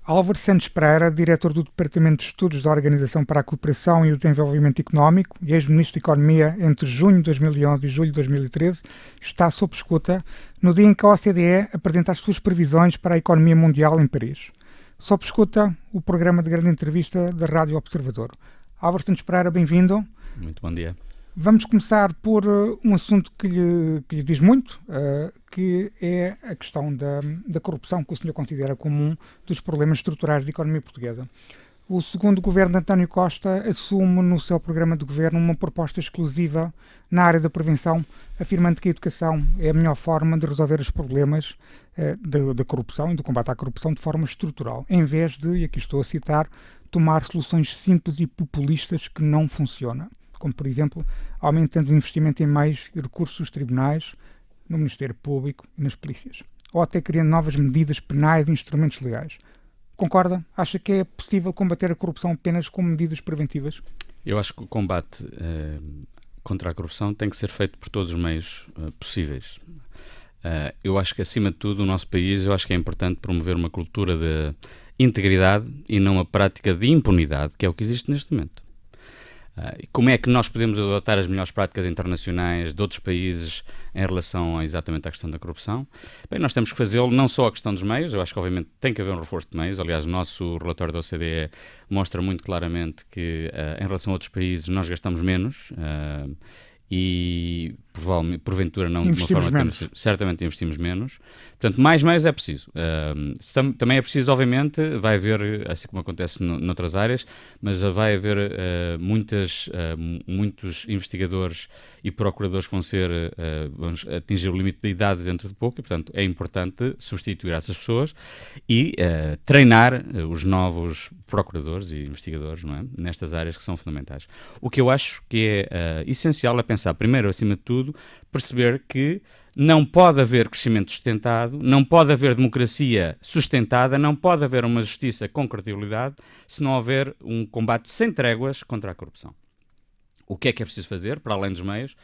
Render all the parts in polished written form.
Álvaro Santos Pereira, diretor do Departamento de Estudos da Organização para a Cooperação e o Desenvolvimento Económico e ex-ministro de Economia entre junho de 2011 e julho de 2013, está sob escuta no dia em que a OCDE apresenta as suas previsões para a economia mundial em Paris. Sob escuta, o programa de grande entrevista da Rádio Observador. Álvaro Santos Pereira, bem-vindo. Muito bom dia. Vamos começar por um assunto que lhe diz muito, que é a questão da corrupção, que o senhor considera como um dos problemas estruturais da economia portuguesa. O segundo governo de António Costa assume no seu programa de governo uma proposta exclusiva na área da prevenção, afirmando que a educação é a melhor forma de resolver os problemas da corrupção e do combate à corrupção de forma estrutural, em vez de, e aqui estou a citar, tomar soluções simples e populistas que não funcionam, como, por exemplo, aumentando o investimento em meios e recursos dos tribunais, no Ministério Público e nas polícias. Ou até criando novas medidas penais e instrumentos legais. Concorda? Acha que é possível combater a corrupção apenas com medidas preventivas? Eu acho que o combate contra a corrupção tem que ser feito por todos os meios possíveis. Eu acho que, acima de tudo, o nosso país, eu acho que é importante promover uma cultura de integridade e não uma prática de impunidade, que é o que existe neste momento. Como é que nós podemos adotar as melhores práticas internacionais de outros países em relação exatamente à questão da corrupção? Bem, nós temos que fazê-lo não só a questão dos meios, eu acho que obviamente tem que haver um reforço de meios. Aliás, o nosso relatório da OCDE mostra muito claramente que em relação a outros países nós gastamos menos e porventura não de uma forma que certamente investimos menos. Portanto, mais meios é preciso. Também é preciso, obviamente, vai haver, assim como acontece noutras áreas, mas vai haver muitos investigadores e procuradores que vão atingir o limite de idade dentro de pouco, e, portanto, é importante substituir essas pessoas e treinar os novos procuradores e investigadores, não é? Nestas áreas que são fundamentais. O que eu acho que é essencial é pensar, primeiro, acima de tudo, perceber que não pode haver crescimento sustentado, não pode haver democracia sustentada, não pode haver uma justiça com credibilidade se não houver um combate sem tréguas contra a corrupção. O que é preciso fazer, para além dos meios?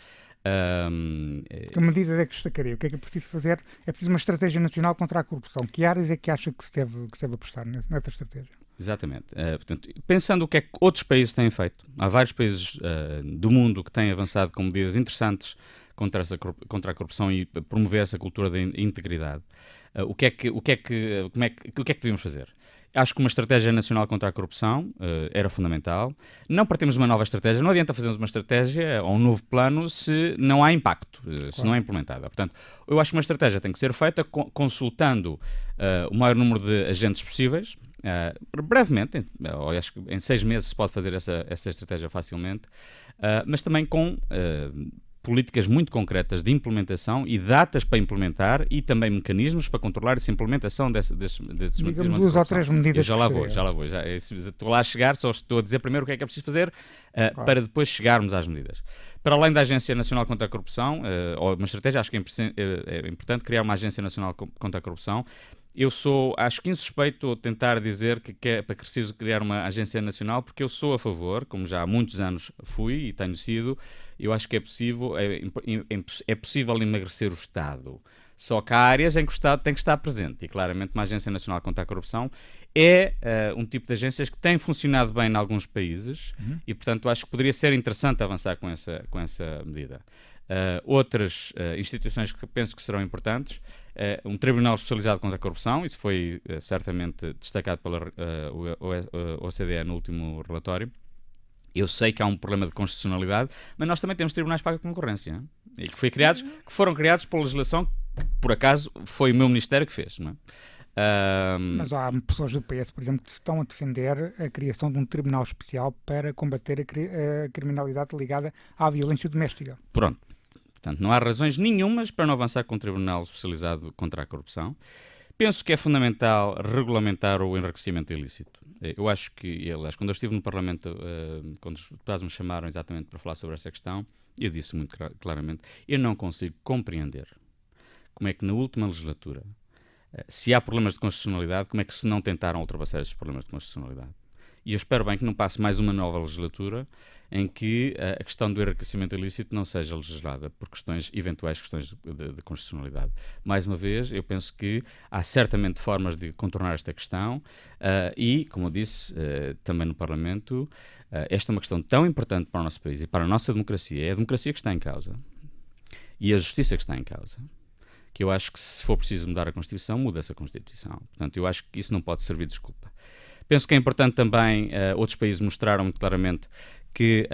Que medidas é que destacaria? O que é preciso fazer? É preciso uma estratégia nacional contra a corrupção. Que áreas é que acha que se deve apostar nessa estratégia? Exatamente. Portanto, pensando o que é que outros países têm feito, há vários países do mundo que têm avançado com medidas interessantes contra a corrupção e promover essa cultura de integridade. O que é que devíamos fazer? Acho que uma estratégia nacional contra a corrupção era fundamental. Não partimos de uma nova estratégia. Não adianta fazermos uma estratégia ou um novo plano se não há impacto, se não é implementada. Portanto, eu acho que uma estratégia tem que ser feita consultando o maior número de agentes possíveis. Brevemente, acho que em 6 meses se pode fazer essa estratégia facilmente, mas também com políticas muito concretas de implementação e datas para implementar e também mecanismos para controlar essa implementação desses mecanismos. 2 ou 3 medidas. Já lá vou. Estou lá a chegar, só estou a dizer primeiro o que é preciso fazer para depois chegarmos às medidas. Para além da Agência Nacional contra a Corrupção, ou uma estratégia, acho que é importante criar uma Agência Nacional contra a Corrupção. Eu acho que insuspeito tentar dizer que é preciso criar uma agência nacional, porque eu sou a favor, como já há muitos anos fui e tenho sido, eu acho que é possível emagrecer o Estado. Só que há áreas em que o Estado tem que estar presente, e claramente uma agência nacional contra a corrupção é um tipo de agências que tem funcionado bem em alguns países e, portanto, acho que poderia ser interessante avançar com essa medida. Outras instituições que penso que serão importantes, um Tribunal Especializado contra a Corrupção, isso foi certamente destacado pela OCDE no último relatório. Eu sei que há um problema de constitucionalidade, mas nós também temos tribunais para a concorrência, e que foram criados por legislação que, por acaso, foi o meu Ministério que fez, não é? Mas há pessoas do PS, por exemplo, que estão a defender a criação de um tribunal especial para combater a criminalidade ligada à violência doméstica. Pronto. Portanto, não há razões nenhumas para não avançar com um tribunal especializado contra a corrupção. Penso que é fundamental regulamentar o enriquecimento ilícito. Eu acho que, aliás, quando eu estive no Parlamento, quando os deputados me chamaram exatamente para falar sobre essa questão, eu disse muito claramente, eu não consigo compreender como é que na última legislatura, se há problemas de constitucionalidade, como é que se não tentaram ultrapassar esses problemas de constitucionalidade. E eu espero bem que não passe mais uma nova legislatura em que a questão do enriquecimento ilícito não seja legislada por eventuais questões de constitucionalidade. Mais uma vez, eu penso que há certamente formas de contornar esta questão e, como eu disse também no Parlamento, esta é uma questão tão importante para o nosso país e para a nossa democracia. É a democracia que está em causa e a justiça que está em causa. Que eu acho que, se for preciso mudar a Constituição, muda-se a Constituição. Portanto, eu acho que isso não pode servir de desculpa. Penso que é importante também, outros países mostraram muito claramente que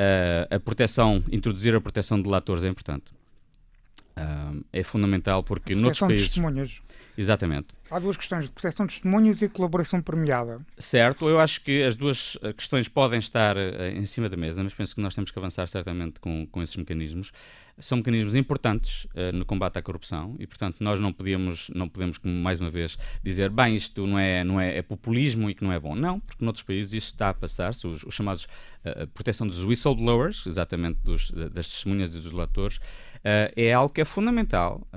introduzir a proteção de delatores é importante. É fundamental porque noutros países... Proteção de testemunhas. Exatamente. Há duas questões, de proteção de testemunhas e colaboração premiada. Certo, eu acho que as duas questões podem estar em cima da mesa, mas penso que nós temos que avançar certamente com esses mecanismos. São mecanismos importantes no combate à corrupção e, portanto, nós não podemos, mais uma vez, dizer, bem, isto é populismo e que não é bom. Não, porque noutros países isso está a passar-se, os chamados proteção dos whistleblowers, exatamente das testemunhas e dos delatores, é algo que é fundamental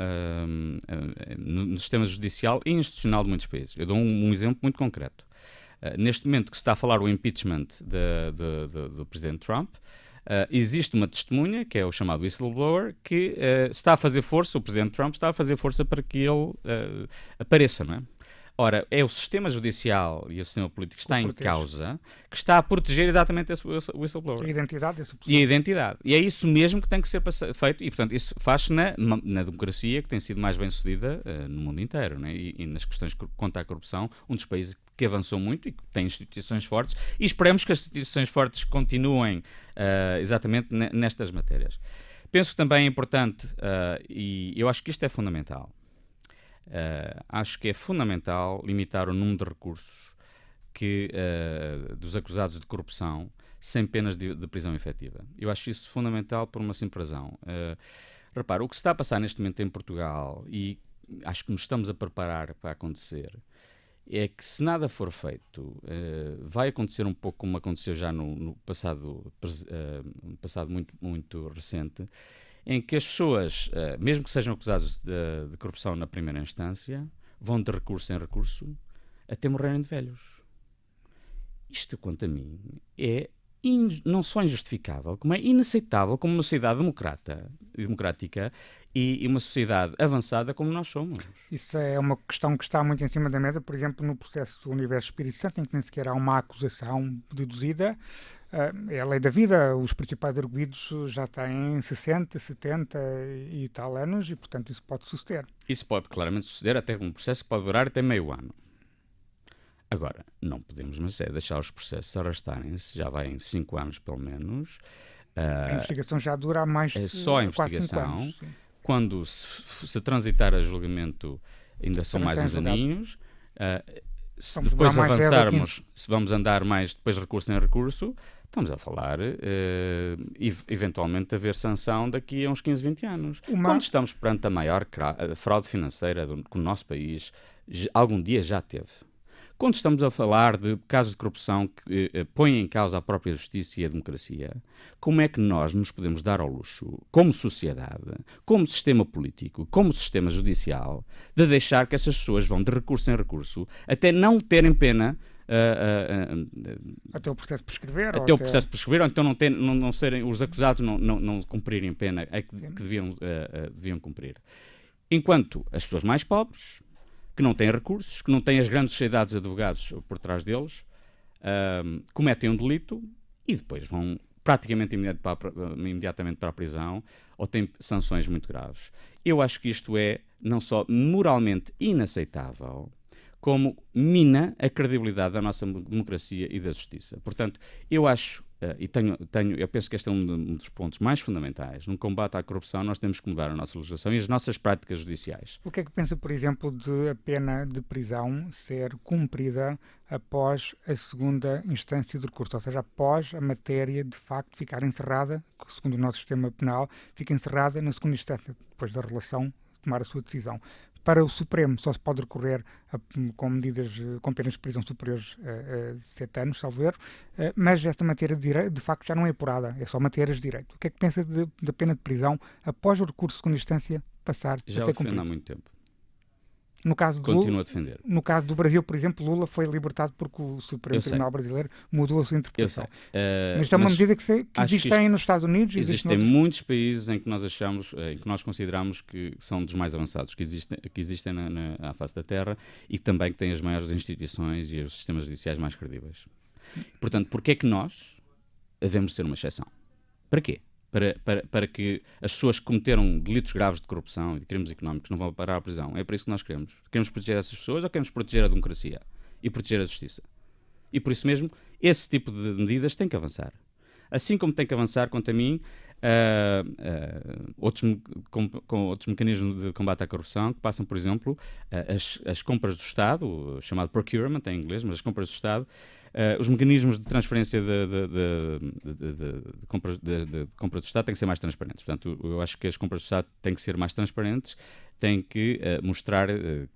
no sistema judicial e institucional de muitos países. Eu dou um exemplo muito concreto. Neste momento que se está a falar o impeachment do Presidente Trump, existe uma testemunha, que é o chamado whistleblower, que está a fazer força, o Presidente Trump está a fazer força para que ele apareça, não é? Ora, é o sistema judicial e o sistema político que está em causa, que está a proteger exatamente esse whistleblower. A identidade dessa pessoa. E a identidade. E é isso mesmo que tem que ser feito. E, portanto, isso faz-se na democracia que tem sido mais bem sucedida no mundo inteiro. Né? E nas questões contra a corrupção, um dos países que avançou muito e que tem instituições fortes. E esperemos que as instituições fortes continuem exatamente nestas matérias. Penso que também é importante, e eu acho que isto é fundamental, acho que é fundamental limitar o número de recursos dos acusados de corrupção sem penas de prisão efetiva. Eu acho isso fundamental por uma simples razão. Repara, o que se está a passar neste momento em Portugal, e acho que nos estamos a preparar para acontecer, é que, se nada for feito, vai acontecer um pouco como aconteceu já no passado muito, muito recente, em que as pessoas, mesmo que sejam acusados de corrupção na primeira instância, vão de recurso em recurso até morrerem de velhos. Isto, quanto a mim, é não só injustificável, como é inaceitável como uma sociedade democrática e uma sociedade avançada como nós somos. Isso é uma questão que está muito em cima da mesa, por exemplo, no processo do Universo Espírito Santo, em que nem sequer há uma acusação deduzida. É a lei da vida, os principais arguidos já têm 60, 70 e tal anos e, portanto, isso pode suceder. Isso pode claramente suceder, até um processo que pode durar até meio ano. Agora, não podemos, mas deixar os processos arrastarem-se, já vai em 5 anos pelo menos. A investigação já dura há mais de só a investigação. 5 anos. Quando se transitar a julgamento, ainda são mais uns aninhos. Se depois avançarmos, se vamos andar mais depois recurso em recurso, estamos a falar eventualmente haver sanção daqui a uns 15, 20 anos. Quando estamos perante a maior fraude financeira que o nosso país algum dia já teve. Quando estamos a falar de casos de corrupção que põem em causa a própria justiça e a democracia, como é que nós nos podemos dar ao luxo, como sociedade, como sistema político, como sistema judicial, de deixar que essas pessoas vão de recurso em recurso até não terem pena até o processo prescrever? Até o processo prescrever, ou então não serem, os acusados não cumprirem pena que deviam cumprir. Enquanto as pessoas mais pobres, que não têm recursos, que não têm as grandes sociedades de advogados por trás deles, cometem um delito e depois vão praticamente imediatamente para a prisão ou têm sanções muito graves. Eu acho que isto é não só moralmente inaceitável, como mina a credibilidade da nossa democracia e da justiça. Portanto, eu acho, eu penso que este é um dos pontos mais fundamentais. No combate à corrupção, nós temos que mudar a nossa legislação e as nossas práticas judiciais. O que é que pensa, por exemplo, de a pena de prisão ser cumprida após a segunda instância de recurso? Ou seja, após a matéria, de facto, ficar encerrada, segundo o nosso sistema penal, fica encerrada na segunda instância, depois da relação tomar a sua decisão. Para o Supremo só se pode recorrer com penas de prisão superiores a 7 anos, salvo erro, mas esta matéria de direito, de facto, já não é apurada, é só matérias de direito. O que é que pensa da pena de prisão após o recurso de segunda instância passar a ser cumprido? Já o defendo há muito tempo. No caso continuo a defender. No caso do Brasil, por exemplo, Lula foi libertado porque o Supremo Tribunal Brasileiro mudou a sua interpretação. Mas é uma medida que existem nos Estados Unidos. Existem muitos países em que nós achamos, em que nós consideramos que são dos mais avançados que existem à face da Terra e também que têm as maiores instituições e os sistemas judiciais mais credíveis. Portanto, porquê é que nós devemos ser uma exceção? Para quê? Para que as pessoas que cometeram delitos graves de corrupção e de crimes económicos não vão parar à prisão. É para isso que nós queremos. Queremos proteger essas pessoas ou queremos proteger a democracia e proteger a justiça? E por isso mesmo, esse tipo de medidas tem que avançar. Assim como tem que avançar, quanto a mim, com outros mecanismos de combate à corrupção, que passam, por exemplo, as compras do Estado, chamado procurement em inglês, mas as compras do Estado, os mecanismos de transferência de compra do Estado têm que ser mais transparentes. Portanto, eu acho que as compras do Estado têm que ser mais transparentes, têm que mostrar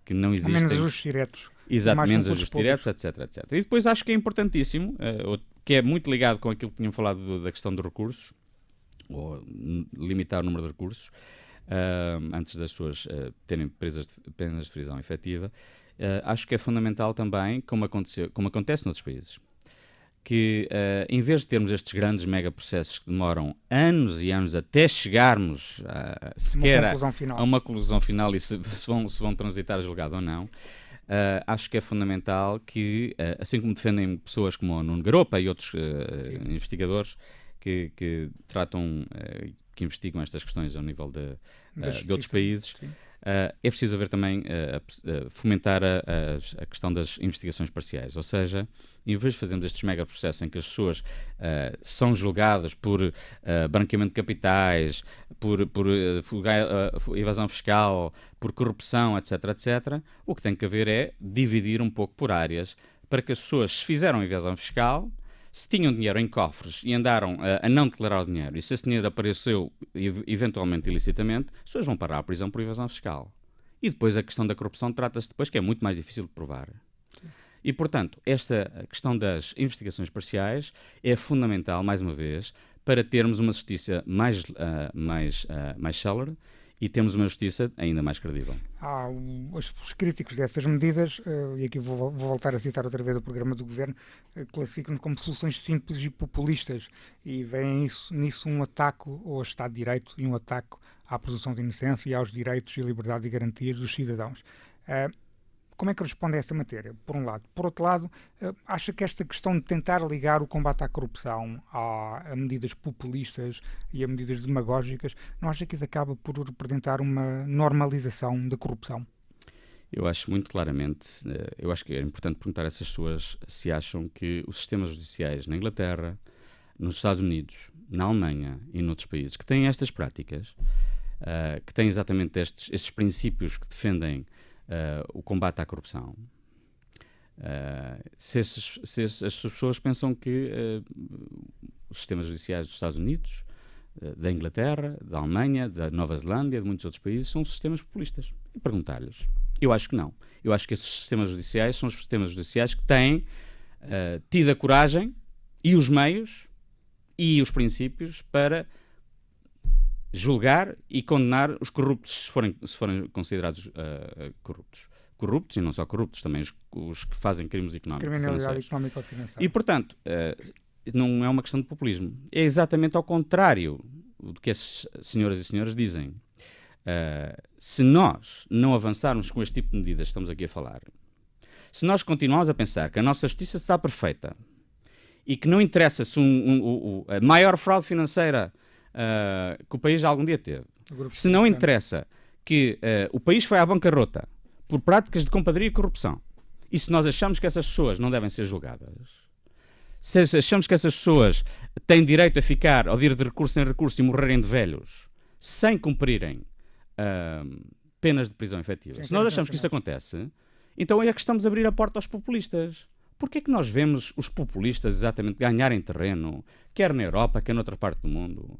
que não existem... Menos ajustes diretos. Exatamente, menos ajustes diretos, etc. E depois acho que é importantíssimo, que é muito ligado com aquilo que tinham falado da questão dos recursos, ou limitar o número de recursos, antes das pessoas terem penas de prisão efetiva. Acho que é fundamental também, como acontece noutros países, que em vez de termos estes grandes megaprocessos que demoram anos e anos até chegarmos sequer a uma conclusão final e se vão transitar a julgado ou não, acho que é fundamental que, assim como defendem pessoas como o Nuno Garopa e outros investigadores que tratam, que investigam estas questões ao nível de outros países, é preciso haver também, fomentar a questão das investigações parciais. Ou seja, em vez de fazermos estes megaprocessos em que as pessoas são julgadas por branqueamento de capitais, por evasão fiscal, por corrupção, etc., o que tem que haver é dividir um pouco por áreas para que as pessoas, se fizeram evasão fiscal, se tinham dinheiro em cofres e andaram a não declarar o dinheiro, e se esse dinheiro apareceu eventualmente ilicitamente, as pessoas vão parar à prisão por evasão fiscal. E depois a questão da corrupção trata-se depois, que é muito mais difícil de provar. E, portanto, esta questão das investigações parciais é fundamental, mais uma vez, para termos uma justiça mais célere e temos uma justiça ainda mais credível. Os críticos dessas medidas, e aqui vou voltar a citar outra vez o programa do Governo, classificam-no como soluções simples e populistas e veem nisso um ataque ao Estado de Direito e um ataque à presunção de inocência e aos direitos e liberdade e garantias dos cidadãos. Como é que responde a esta matéria, por um lado? Por outro lado, acha que esta questão de tentar ligar o combate à corrupção a medidas populistas e a medidas demagógicas, não acha que isso acaba por representar uma normalização da corrupção? Eu acho muito claramente, eu acho que é importante perguntar a essas pessoas se acham que os sistemas judiciais na Inglaterra, nos Estados Unidos, na Alemanha e noutros países que têm estas práticas, que têm exatamente estes princípios que defendem o combate à corrupção, se as pessoas pensam que os sistemas judiciais dos Estados Unidos, da Inglaterra, da Alemanha, da Nova Zelândia, de muitos outros países, são sistemas populistas. E perguntar-lhes. Eu acho que não. Eu acho que esses sistemas judiciais são os sistemas judiciais que têm tido a coragem e os meios e os princípios para julgar e condenar os corruptos, se forem considerados corruptos. Corruptos e não só corruptos, também os que fazem crimes económicos. Criminalidade económica ou financeira. E, portanto, não é uma questão de populismo. É exatamente ao contrário do que as senhoras e senhores dizem. Se nós não avançarmos com este tipo de medidas que estamos aqui a falar, se nós continuarmos a pensar que a nossa justiça está perfeita e que não interessa se a maior fraude financeira que o país algum dia teve, se não interessa que o país foi à bancarrota por práticas de compadria e corrupção, e se nós achamos que essas pessoas não devem ser julgadas, se achamos que essas pessoas têm direito a ficar ou de ir de recurso em recurso e morrerem de velhos sem cumprirem penas de prisão efetiva, se nós achamos que isso acontece, então é que estamos a abrir a porta aos populistas. Porquê é que nós vemos os populistas exatamente ganharem terreno, quer na Europa, quer noutra parte do mundo,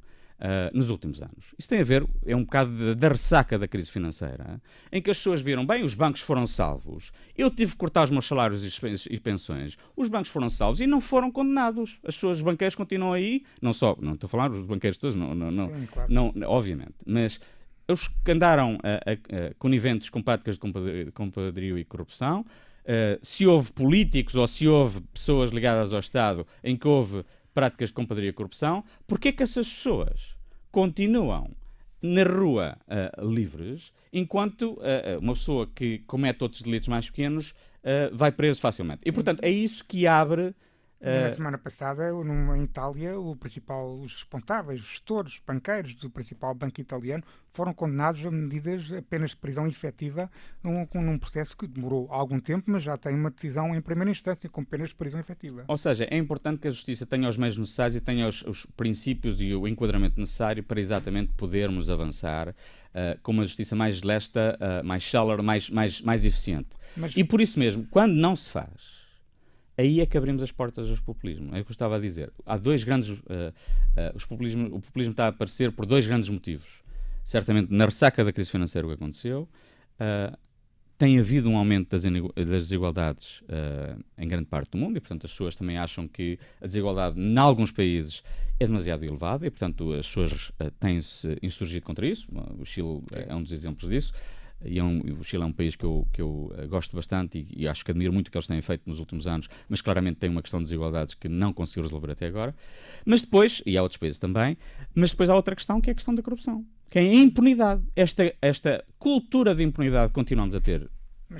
nos últimos anos? Isso tem a ver, é um bocado da ressaca da crise financeira, em que as pessoas viram, bem, os bancos foram salvos, eu tive que cortar os meus salários e pensões, os bancos foram salvos e não foram condenados. As pessoas, os banqueiros continuam aí, não estou a falar dos banqueiros todos, não, Sim, claro. não, obviamente, mas os que andaram coniventes com práticas de compadrio e corrupção, se houve políticos ou se houve pessoas ligadas ao Estado em que houve práticas de compadrio e corrupção, porque é que essas pessoas continuam na rua livres, enquanto uma pessoa que comete outros delitos mais pequenos vai preso facilmente. E, portanto, é isso que abre... Na semana passada, em Itália, os responsáveis, os gestores, banqueiros do principal banco italiano foram condenados a medidas apenas de prisão efetiva num processo que demorou algum tempo, mas já tem uma decisão em primeira instância com penas de prisão efetiva. Ou seja, é importante que a justiça tenha os meios necessários e tenha os princípios e o enquadramento necessário para exatamente podermos avançar com uma justiça mais lesta, mais célere, mais eficiente. E por isso mesmo, quando não se faz... Aí é que abrimos as portas ao populismo. É o que eu estava a dizer. Há dois grandes... o populismo está a aparecer por dois grandes motivos. Certamente, na ressaca da crise financeira, o que aconteceu, tem havido um aumento das desigualdades em grande parte do mundo e, portanto, as pessoas também acham que a desigualdade, em alguns países, é demasiado elevada e, portanto, as pessoas têm-se insurgido contra isso. O Chile é um dos exemplos disso. E o Chile é um país que eu gosto bastante e acho que admiro muito o que eles têm feito nos últimos anos, mas claramente tem uma questão de desigualdades que não conseguiu resolver até agora. Mas depois, e há outros países também, mas depois há outra questão que é a questão da corrupção, que é a impunidade. Esta cultura de impunidade que continuamos a ter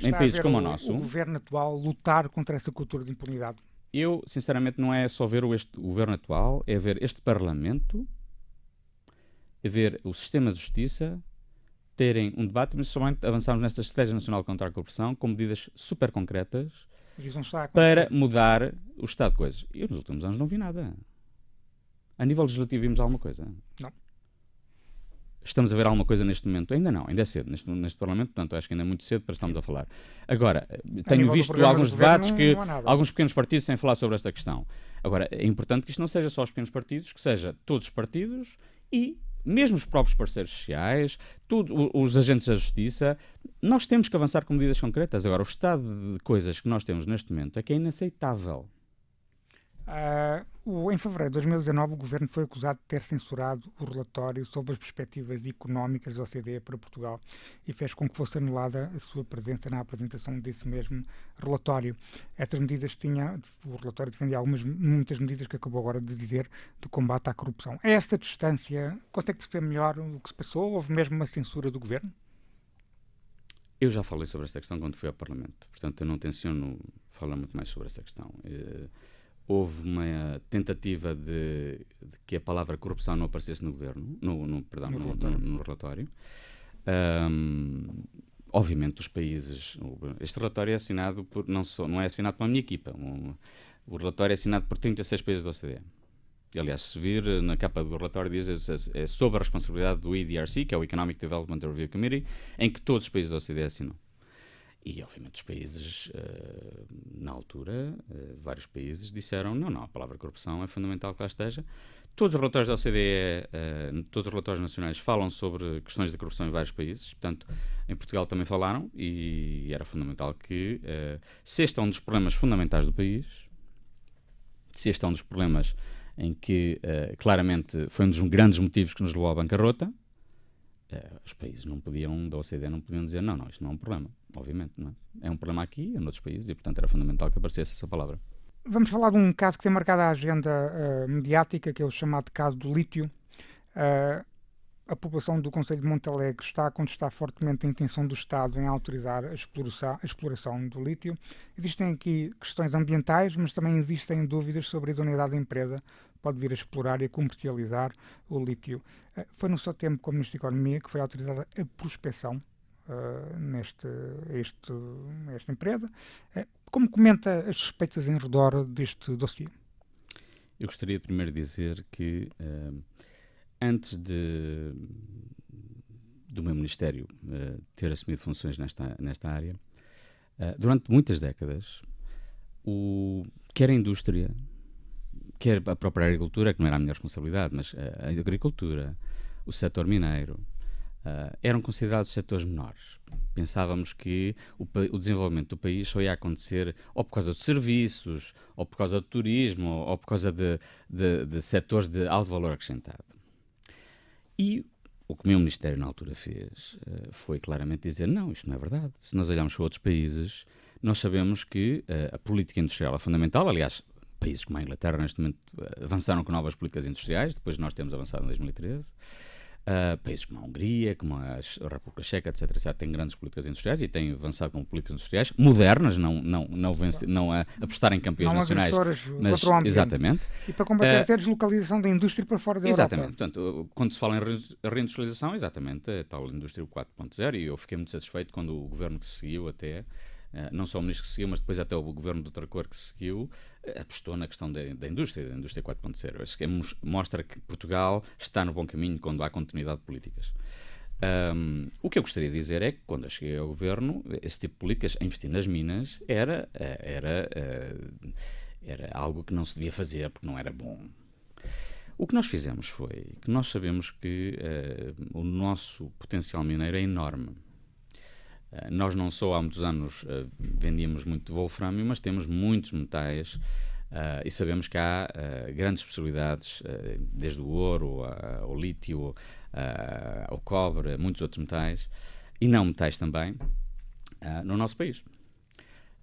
em países como o nosso. O governo atual lutar contra essa cultura de impunidade? Eu, sinceramente, não é só ver o governo atual, é ver este Parlamento, é ver o sistema de justiça terem um debate, mas somente avançarmos nesta estratégia nacional contra a corrupção com medidas super concretas para mudar o estado de coisas. Eu nos últimos anos não vi nada. A nível legislativo vimos alguma coisa? Não. Estamos a ver alguma coisa neste momento? Ainda não, ainda é cedo neste Parlamento, portanto acho que ainda é muito cedo para estarmos a falar. Agora, tenho visto alguns debates que alguns pequenos partidos têm falado sobre esta questão. Agora, é importante que isto não seja só os pequenos partidos, que seja todos os partidos e mesmo os próprios parceiros sociais, os agentes da justiça. Nós temos que avançar com medidas concretas. Agora, o estado de coisas que nós temos neste momento é que é inaceitável. Em fevereiro de 2019, o Governo foi acusado de ter censurado o relatório sobre as perspectivas económicas da OCDE para Portugal e fez com que fosse anulada a sua presença na apresentação desse mesmo relatório. Essas medidas o relatório defendia muitas medidas que acabou agora de dizer de combate à corrupção. A esta distância, consegue perceber melhor o que se passou? Houve mesmo uma censura do Governo? Eu já falei sobre esta questão quando fui ao Parlamento, portanto eu não tenciono falar muito mais sobre esta questão. Houve uma tentativa de que a palavra corrupção não aparecesse no governo, no relatório. Obviamente os países... Este relatório é assinado não é assinado pela minha equipa. O relatório é assinado por 36 países da OCDE. Aliás, se vir na capa do relatório, diz é sob a responsabilidade do EDRC, que é o Economic Development Review Committee, em que todos os países da OCDE assinam. E, obviamente, os países, na altura, vários países disseram não, a palavra corrupção é fundamental que lá esteja. Todos os relatórios da OCDE, todos os relatórios nacionais falam sobre questões de corrupção em vários países. Portanto, em Portugal também falaram e era fundamental que, se este é um dos problemas fundamentais do país, se este é um dos problemas em que, claramente, foi um dos grandes motivos que nos levou à bancarrota, os países da OCDE não podiam dizer não, isto não é um problema, obviamente, não é? É um problema aqui, é noutros países e, portanto, era fundamental que aparecesse essa palavra. Vamos falar de um caso que tem marcado a agenda mediática, que é o chamado caso do lítio. A população do concelho de Montalegre está a contestar fortemente a intenção do Estado em autorizar a exploração do lítio. Existem aqui questões ambientais, mas também existem dúvidas sobre a idoneidade da empresa pode vir a explorar e a comercializar o lítio. Foi no seu tempo como Ministro da Economia que foi autorizada a prospecção esta empresa. Como comenta as suspeitas em redor deste dossiê? Eu gostaria primeiro de dizer que antes do meu Ministério ter assumido funções nesta área, durante muitas décadas, quer a indústria, quer a própria agricultura, que não era a minha responsabilidade, mas a agricultura, o setor mineiro, eram considerados setores menores. Pensávamos que o desenvolvimento do país só ia acontecer ou por causa de serviços, ou por causa do turismo, ou por causa de setores de alto valor acrescentado. E o que o meu Ministério na altura fez foi claramente dizer, não, isto não é verdade. Se nós olharmos para outros países, nós sabemos que a política industrial é fundamental. Aliás, países como a Inglaterra, neste momento, avançaram com novas políticas industriais, depois nós temos avançado em 2013. Países como a Hungria, como a República Checa, etc., têm grandes políticas industriais e têm avançado com políticas industriais modernas, não a apostar em campeões nacionais. Mas, contra o ambiente. Exatamente. E para combater até a deslocalização da indústria para fora da Exatamente. Europa. Portanto, quando se fala em reindustrialização, exatamente, a tal indústria 4.0, e eu fiquei muito satisfeito quando o governo que seguiu até, não só o ministro que seguiu, mas depois até o governo do Tracor que seguiu, apostou na questão da indústria 4.0. Acho que mostra que Portugal está no bom caminho quando há continuidade de políticas. O que eu gostaria de dizer é que, quando eu cheguei ao governo, esse tipo de políticas, a investir nas minas, era algo que não se devia fazer porque não era bom. O que nós fizemos foi que nós sabemos que o nosso potencial mineiro é enorme. Nós não só há muitos anos vendíamos muito de wolframio, mas temos muitos metais e sabemos que há grandes possibilidades, desde o ouro ao lítio, ao cobre, muitos outros metais, e não metais também, no nosso país.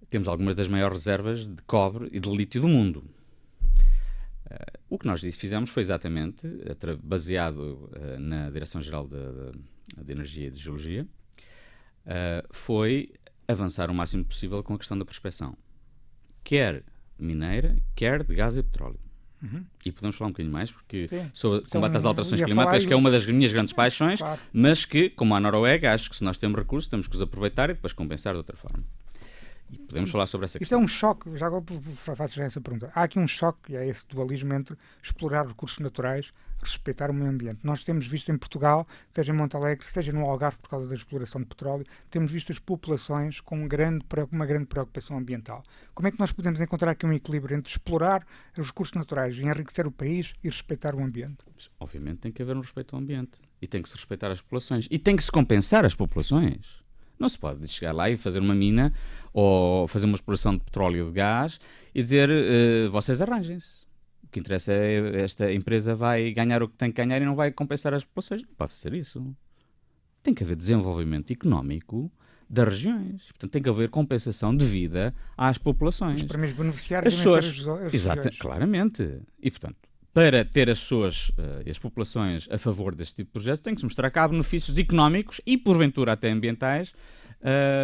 Temos algumas das maiores reservas de cobre e de lítio do mundo. O que nós fizemos foi exatamente, baseado na Direção-Geral de Energia e de Geologia, foi avançar o máximo possível com a questão da prospecção, quer mineira, quer de gás e petróleo. E podemos falar um bocadinho mais, porque sobre o combate às alterações climáticas, que é uma das minhas grandes paixões, claro. Mas que, como a Noruega, acho que se nós temos recursos, temos que os aproveitar e depois compensar de outra forma. E podemos falar sobre essa questão. Isto é um choque, já agora faço já essa pergunta. Há aqui um choque, e é esse dualismo entre explorar recursos naturais, respeitar o meio ambiente. Nós temos visto em Portugal, seja em Monte Alegre, seja no Algarve, por causa da exploração de petróleo, temos visto as populações com uma grande preocupação ambiental. Como é que nós podemos encontrar aqui um equilíbrio entre explorar os recursos naturais e enriquecer o país e respeitar o ambiente? Obviamente tem que haver um respeito ao ambiente. E tem que se respeitar as populações. E tem que se compensar as populações. Não se pode chegar lá e fazer uma mina ou fazer uma exploração de petróleo ou de gás e dizer vocês arranjem-se. O que interessa é esta empresa vai ganhar o que tem que ganhar e não vai compensar as populações. Não pode ser isso. Tem que haver desenvolvimento económico das regiões. Portanto, tem que haver compensação de vida às populações. Os primeiros beneficiários claramente. E, portanto, para ter as pessoas e as populações a favor deste tipo de projetos, tem que se mostrar que há benefícios económicos e, porventura, até ambientais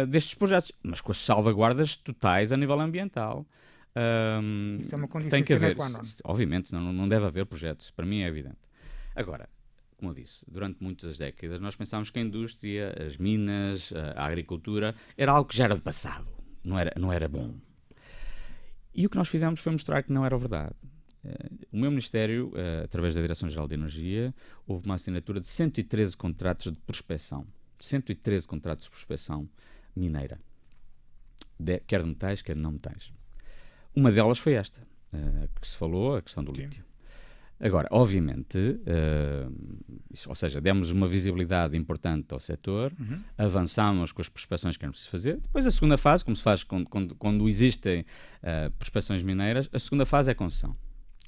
destes projetos, mas com as salvaguardas totais a nível ambiental. Isso é uma condição tem que haver, sine qua non. obviamente, não deve haver projetos, para mim é evidente. Agora, como eu disse, durante muitas décadas nós pensámos que a indústria, as minas, a agricultura, era algo que já era de passado, não era bom. E o que nós fizemos foi mostrar que não era verdade. O meu Ministério, através da Direção-Geral de Energia, houve uma assinatura de 113 contratos de prospecção. 113 contratos de prospecção mineira. Quer de metais, quer de não metais. Uma delas foi esta, que se falou, a questão do lítio. Agora, obviamente, ou seja, demos uma visibilidade importante ao setor, avançámos com as prospecções que era preciso fazer. Depois a segunda fase, como se faz quando existem prospecções mineiras, a segunda fase é a concessão.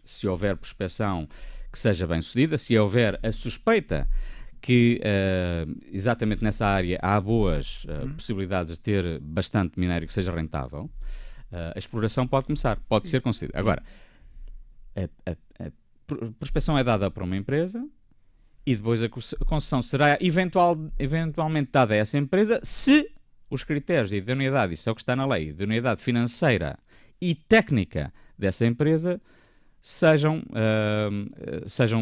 Se houver prospecção que seja bem sucedida, se houver a suspeita que exatamente nessa área há boas possibilidades de ter bastante minério que seja rentável, a exploração pode começar, pode ser concedida. Agora, a prospecção é dada por uma empresa e depois a concessão será eventualmente dada a essa empresa se os critérios de idoneidade, isso é o que está na lei, idoneidade financeira e técnica dessa empresa sejam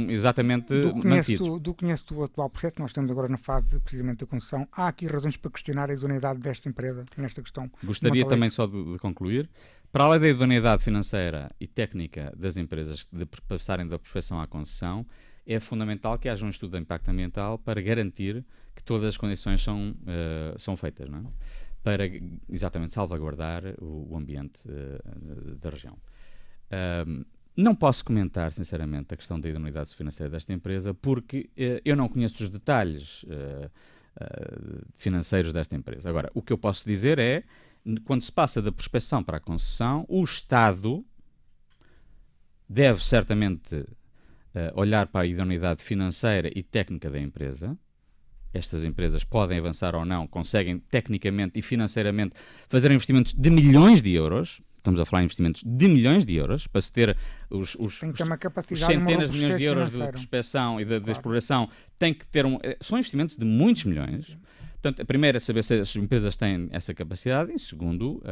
exatamente mantidos. Do que conheces o atual processo, nós estamos agora na fase precisamente da concessão, há aqui razões para questionar a idoneidade desta empresa nesta questão? Gostaria também só de concluir. Para além da idoneidade financeira e técnica das empresas de passarem da prospecção à concessão, é fundamental que haja um estudo de impacto ambiental para garantir que todas as condições são feitas, não é? Para exatamente salvaguardar o ambiente da região. Não posso comentar, sinceramente, a questão da idoneidade financeira desta empresa porque eu não conheço os detalhes financeiros desta empresa. Agora, o que eu posso dizer é, quando se passa da prospecção para a concessão, o Estado deve certamente olhar para a idoneidade financeira e técnica da empresa estas empresas podem avançar ou não, conseguem tecnicamente e financeiramente fazer investimentos de milhões de euros. Estamos a falar em investimentos de milhões de euros para se ter os centenas de milhões de euros de prospecção e de exploração. Tem que ter são investimentos de muitos milhões. Portanto, a primeira é saber se as empresas têm essa capacidade e, segundo,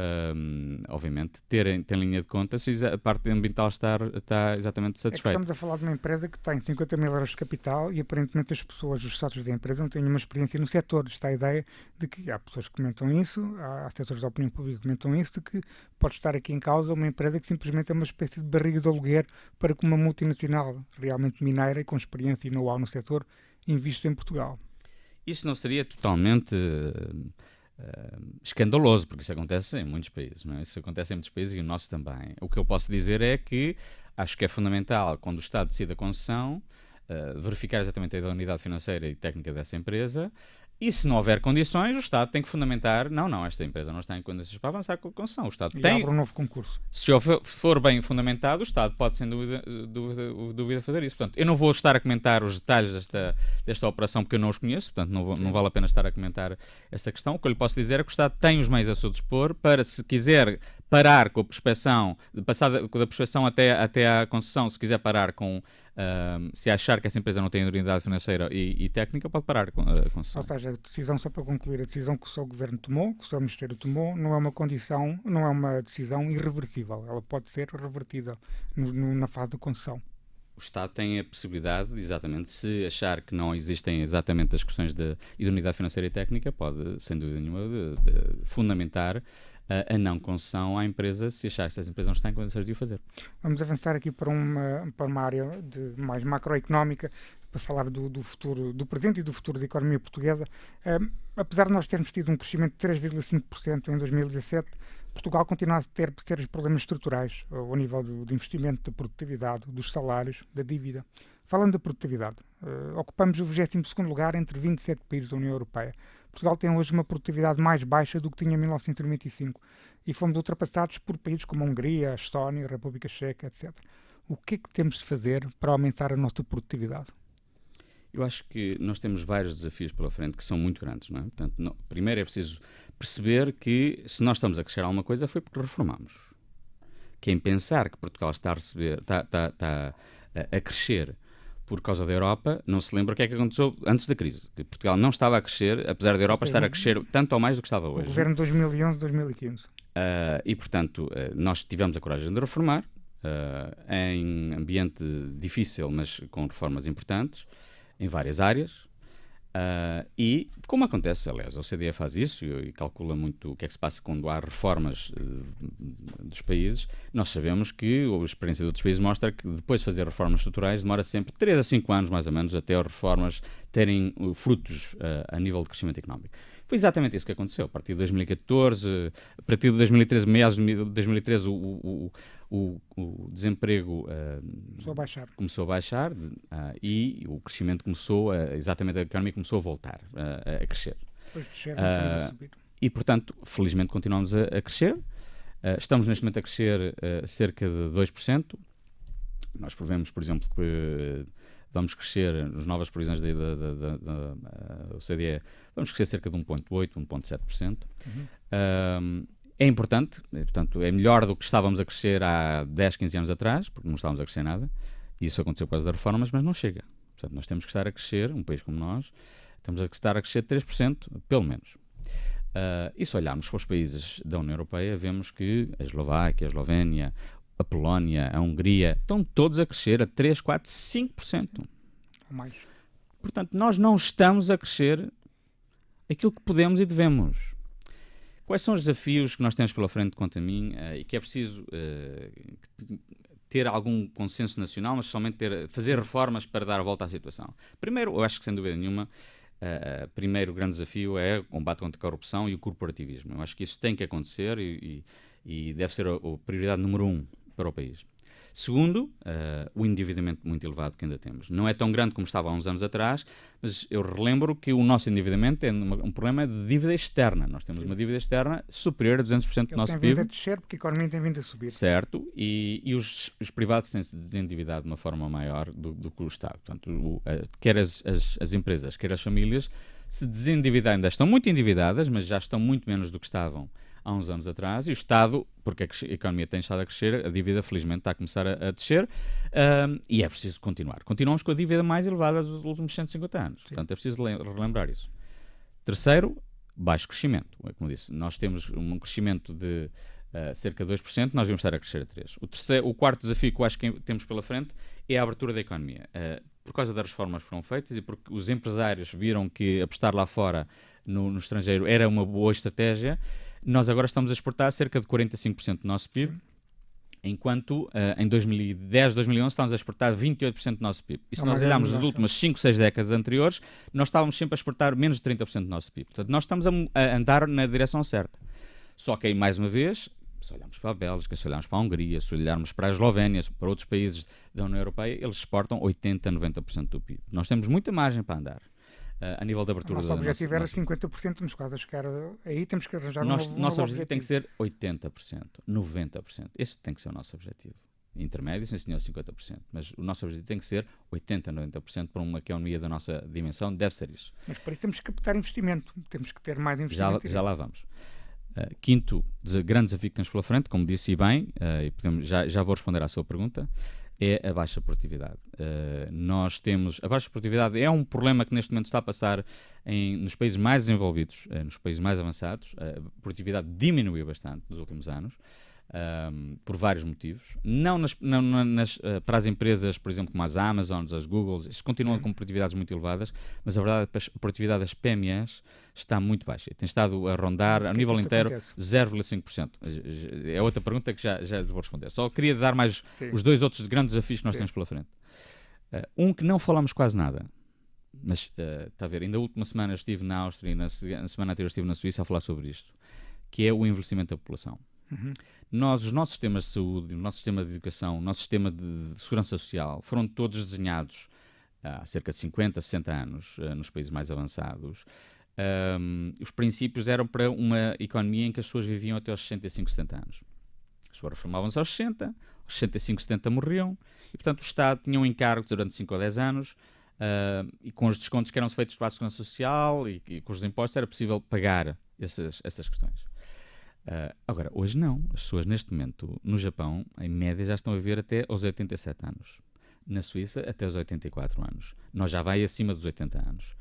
obviamente, ter linha de conta se a parte ambiental está exatamente satisfeita. Estamos a falar de uma empresa que tem 50 mil euros de capital e aparentemente as pessoas, os sócios da empresa, não têm nenhuma experiência no setor. Está a ideia de que há pessoas que comentam isso, há setores da opinião pública que comentam isso, de que pode estar aqui em causa uma empresa que simplesmente é uma espécie de barriga de aluguer para que uma multinacional realmente mineira e com experiência e know-how no setor invista em Portugal. Isso não seria totalmente escandaloso, porque isso acontece em muitos países, não é? Isso acontece em muitos países e o nosso também. O que eu posso dizer é que acho que é fundamental, quando o Estado decide a concessão, verificar exatamente a idoneidade financeira e técnica dessa empresa. E se não houver condições, o Estado tem que fundamentar, não, esta empresa não está em condições para avançar com a concessão. O Estado tem... abre um novo concurso. Se for bem fundamentado, o Estado pode, sem dúvida fazer isso. Portanto, eu não vou estar a comentar os detalhes desta operação porque eu não os conheço, portanto, não vale a pena estar a comentar esta questão. O que eu lhe posso dizer é que o Estado tem os meios a seu dispor para, se quiser parar com a prospecção, passar da prospecção até à concessão, se quiser parar com... se achar que essa empresa não tem idoneidade financeira e técnica, pode parar com a concessão. Ou seja, a decisão, só para concluir, a decisão que o seu governo tomou, que o seu Ministério tomou, não é uma condição, não é uma decisão irreversível. Ela pode ser revertida na fase de concessão. O Estado tem a possibilidade, exatamente, se achar que não existem exatamente as questões de idoneidade financeira e técnica, pode, sem dúvida nenhuma, de fundamentar a não concessão à empresa, se achar que essa empresa não está em condições de o fazer. Vamos avançar aqui para uma área mais macroeconómica, para falar do futuro, do presente e do futuro da economia portuguesa. Apesar de nós termos tido um crescimento de 3,5% em 2017, Portugal continua a ter sérios problemas estruturais ao nível do investimento, da produtividade, dos salários, da dívida. Falando da produtividade, ocupamos o 22º lugar entre 27 países da União Europeia. Portugal tem hoje uma produtividade mais baixa do que tinha em 1995 e fomos ultrapassados por países como a Hungria, a Estónia, a República Checa, etc. O que é que temos de fazer para aumentar a nossa produtividade? Eu acho que nós temos vários desafios pela frente que são muito grandes, não é? Portanto, primeiro é preciso perceber que se nós estamos a crescer alguma coisa foi porque reformamos. Quem pensar que Portugal está a crescer por causa da Europa, não se lembra o que é que aconteceu antes da crise. Que Portugal não estava a crescer, apesar da Europa estar a crescer tanto ou mais do que estava hoje. O governo de 2011-2015. E, portanto, nós tivemos a coragem de reformar em ambiente difícil, mas com reformas importantes, em várias áreas. E, como acontece, aliás, a OCDE faz isso e calcula muito o que é que se passa quando há reformas dos países. Nós sabemos que a experiência de outros países mostra que depois de fazer reformas estruturais demora sempre 3 a 5 anos, mais ou menos, até as reformas terem frutos a nível de crescimento económico. Foi exatamente isso que aconteceu. A partir de 2014, a partir de 2013, meados de 2013, o desemprego começou a baixar e o crescimento começou exatamente a economia começou a voltar a crescer. E, portanto, felizmente continuamos a crescer. Estamos neste momento a crescer cerca de 2%. Nós prevemos, por exemplo, que vamos crescer, nas novas previsões da OCDE, vamos crescer cerca de 1,8%, 1,7%. É importante, portanto, é melhor do que estávamos a crescer há 10, 15 anos atrás, porque não estávamos a crescer nada, e isso aconteceu por causa das reformas, mas não chega. Portanto, nós temos que estar a crescer, um país como nós, temos que estar a crescer 3%, pelo menos. E se olharmos para os países da União Europeia, vemos que a Eslováquia, a Eslovénia, a Polónia, a Hungria, estão todos a crescer a 3, 4, 5%. Ou mais. Portanto, nós não estamos a crescer aquilo que podemos e devemos. Quais são os desafios que nós temos pela frente, quanto a mim, e que é preciso ter algum consenso nacional, mas somente fazer reformas para dar a volta à situação? Primeiro, eu acho que sem dúvida nenhuma, primeiro grande desafio é o combate contra a corrupção e o corporativismo. Eu acho que isso tem que acontecer e deve ser a prioridade número 1 para o país. Segundo, o endividamento muito elevado que ainda temos. Não é tão grande como estava há uns anos atrás, mas eu relembro que o nosso endividamento é um problema de dívida externa. Nós temos uma dívida externa superior a 200% do nosso PIB. Ele tem vindo a descer porque a economia tem vindo a subir. Certo, e os privados têm-se desendividado de uma forma maior do que o Estado. Portanto, quer as empresas, quer as famílias, se desendividar, ainda estão muito endividadas, mas já estão muito menos do que estavam há uns anos atrás, e o Estado, porque a economia tem estado a crescer, a dívida felizmente está a começar a descer, e é preciso continuar. Continuamos com a dívida mais elevada dos últimos 150 anos. Sim. Portanto, é preciso relembrar isso. Terceiro, baixo crescimento. Como disse, nós temos um crescimento de cerca de 2%, nós devemos estar a crescer a 3%. O quarto desafio que eu acho que temos pela frente é a abertura da economia. Por causa das reformas que foram feitas e porque os empresários viram que apostar lá fora, no estrangeiro, era uma boa estratégia, nós agora estamos a exportar cerca de 45% do nosso PIB, enquanto em 2010, 2011 estávamos a exportar 28% do nosso PIB. E se nós olharmos as últimas 5, 6 décadas anteriores, nós estávamos sempre a exportar menos de 30% do nosso PIB. Portanto, nós estamos a andar na direção certa. Só que aí, mais uma vez, se olharmos para a Bélgica, se olharmos para a Hungria, se olharmos para a Eslovénia, para outros países da União Europeia, eles exportam 80%, 90% do PIB. Nós temos muita margem para andar. A nível de abertura. O nosso objetivo era 50%, mas quase a chegar aí temos que arranjar nosso objetivo tem que ser 80%, 90%. Esse tem que ser o nosso objetivo. Intermédio, sim senhor, 50%. Mas o nosso objetivo tem que ser 80%, 90% para uma economia da nossa dimensão, deve ser isso. Mas para isso temos que captar investimento, temos que ter mais investimento. Já lá vamos. Quinto grande desafio que temos pela frente, como disse e bem, já vou responder à sua pergunta, é a baixa produtividade. Nós temos... A baixa produtividade é um problema que neste momento está a passar nos países mais desenvolvidos, nos países mais avançados. A produtividade diminuiu bastante nos últimos anos, por vários motivos. Não para as empresas, por exemplo, como as Amazons, as Googles, eles continuam com produtividades muito elevadas, mas a verdade é que a produtividade das PMEs está muito baixa. Tem estado a rondar, a nível inteiro, 0,5%. É outra pergunta que já vou responder. Só queria dar mais os dois outros grandes desafios que nós temos pela frente. Um que não falamos quase nada, mas está a ver, ainda a última semana eu estive na Áustria e na semana anterior estive na Suíça a falar sobre isto, que é o envelhecimento da população. Os nossos sistemas de saúde, o nosso sistema de educação, o nosso sistema de segurança social foram todos desenhados há cerca de 50, 60 anos nos países mais avançados. Os princípios eram para uma economia em que as pessoas viviam até aos 65, 70 anos. As pessoas reformavam-se aos 60, aos 65, 70 morriam e, portanto, o Estado tinha um encargo durante 5 ou 10 anos e com os descontos que eram feitos para a segurança social e com os impostos era possível pagar essas questões. Agora, hoje não. As pessoas neste momento, no Japão, em média, já estão a viver até aos 87 anos. Na Suíça, até aos 84 anos. Nós já vai acima dos 80 anos.